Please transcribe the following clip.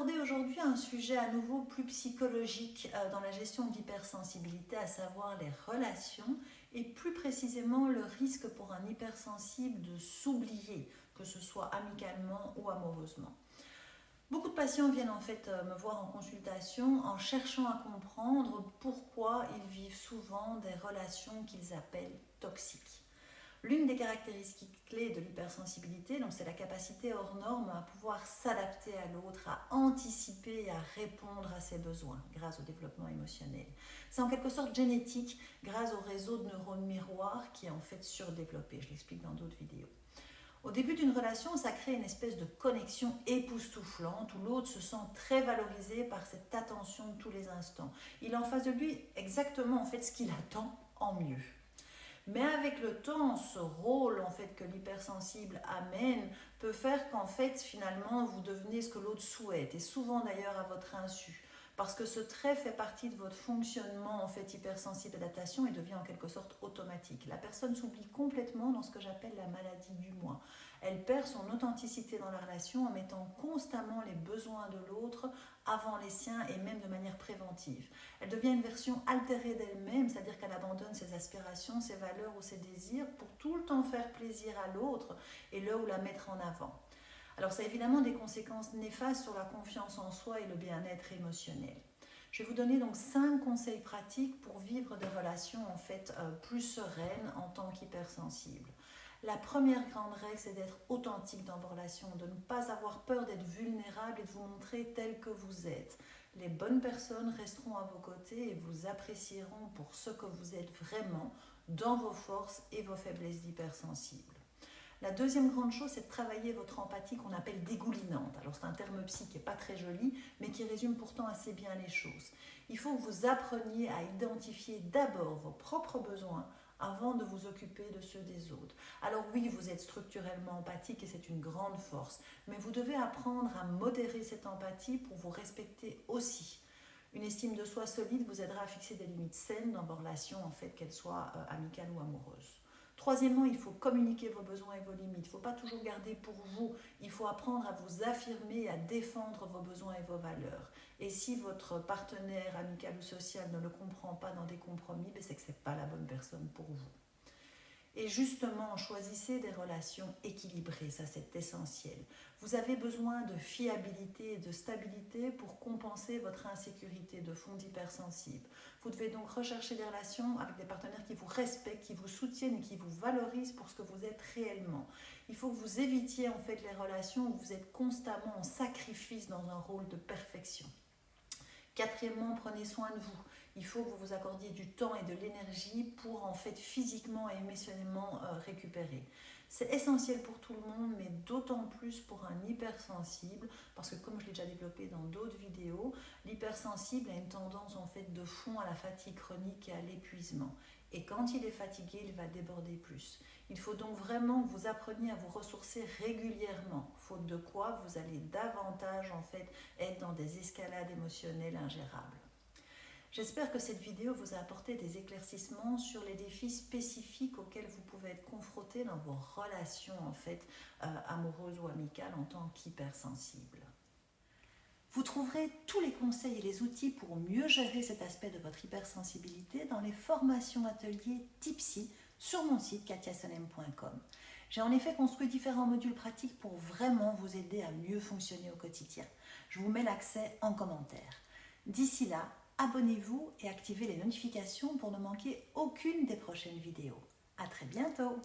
aborder aujourd'hui un sujet à nouveau plus psychologique dans la gestion de l'hypersensibilité, à savoir les relations et plus précisément le risque pour un hypersensible de s'oublier, que ce soit amicalement ou amoureusement. Beaucoup de patients viennent en fait me voir en consultation en cherchant à comprendre pourquoi ils vivent souvent des relations qu'ils appellent toxiques. L'une des caractéristiques clés de l'hypersensibilité, c'est la capacité hors norme à pouvoir s'adapter à l'autre, à anticiper et à répondre à ses besoins grâce au développement émotionnel. C'est en quelque sorte génétique grâce au réseau de neurones miroirs qui est en fait surdéveloppé. Je l'explique dans d'autres vidéos. Au début d'une relation, ça crée une espèce de connexion époustouflante où l'autre se sent très valorisé par cette attention de tous les instants. Il a en face de lui exactement en fait ce qu'il attend en mieux. Mais avec le temps, ce rôle en fait que l'hypersensible amène peut faire qu'en fait finalement vous devenez ce que l'autre souhaite et souvent d'ailleurs à votre insu. Parce que ce trait fait partie de votre fonctionnement en fait hypersensible d'adaptation et devient en quelque sorte automatique. La personne s'oublie complètement dans ce que j'appelle la maladie du moi. Elle perd son authenticité dans la relation en mettant constamment les besoins de l'autre avant les siens et même de manière préventive. Elle devient une version altérée d'elle-même, c'est-à-dire qu'elle abandonne ses aspirations, ses valeurs ou ses désirs pour tout le temps faire plaisir à l'autre et là où la mettre en avant. Alors ça a évidemment des conséquences néfastes sur la confiance en soi et le bien-être émotionnel. Je vais vous donner donc 5 conseils pratiques pour vivre des relations en fait plus sereines en tant qu'hypersensible. La première grande règle, c'est d'être authentique dans vos relations, de ne pas avoir peur d'être vulnérable et de vous montrer tel que vous êtes. Les bonnes personnes resteront à vos côtés et vous apprécieront pour ce que vous êtes vraiment dans vos forces et vos faiblesses d'hypersensible. La deuxième grande chose, c'est de travailler votre empathie qu'on appelle dégoulinante. Alors c'est un terme psy qui n'est pas très joli, mais qui résume pourtant assez bien les choses. Il faut que vous appreniez à identifier d'abord vos propres besoins avant de vous occuper de ceux des autres. Alors oui, vous êtes structurellement empathique et c'est une grande force, mais vous devez apprendre à modérer cette empathie pour vous respecter aussi. Une estime de soi solide vous aidera à fixer des limites saines dans vos relations, en fait, qu'elles soient amicales ou amoureuses. Troisièmement, il faut communiquer vos besoins et vos limites. Il ne faut pas toujours garder pour vous. Il faut apprendre à vous affirmer et à défendre vos besoins et vos valeurs. Et si votre partenaire amical ou social ne le comprend pas dans des compromis, c'est que ce n'est pas la bonne personne pour vous. Et justement, choisissez des relations équilibrées, ça c'est essentiel. Vous avez besoin de fiabilité et de stabilité pour compenser votre insécurité de fond d'hypersensible. Vous devez donc rechercher des relations avec des partenaires qui vous respectent, qui vous soutiennent et qui vous valorisent pour ce que vous êtes réellement. Il faut que vous évitiez en fait les relations où vous êtes constamment en sacrifice dans un rôle de perfection. Quatrièmement, prenez soin de vous. Il faut que vous vous accordiez du temps et de l'énergie pour en fait physiquement et émotionnellement récupérer. C'est essentiel pour tout le monde, mais d'autant plus pour un hypersensible, parce que comme je l'ai déjà développé dans d'autres vidéos, l'hypersensible a une tendance en fait de fond à la fatigue chronique et à l'épuisement. Et quand il est fatigué, il va déborder plus. Il faut donc vraiment que vous appreniez à vous ressourcer régulièrement, faute de quoi vous allez davantage en fait être dans des escalades émotionnelles ingérables. J'espère que cette vidéo vous a apporté des éclaircissements sur les défis spécifiques auxquels vous pouvez être confrontés dans vos relations en fait amoureuses ou amicales en tant qu'hypersensible. Vous trouverez tous les conseils et les outils pour mieux gérer cet aspect de votre hypersensibilité dans les formations ateliers Tipsy sur mon site katiasonem.com. J'ai en effet construit différents modules pratiques pour vraiment vous aider à mieux fonctionner au quotidien. Je vous mets l'accès en commentaire. D'ici là, abonnez-vous et activez les notifications pour ne manquer aucune des prochaines vidéos. À très bientôt!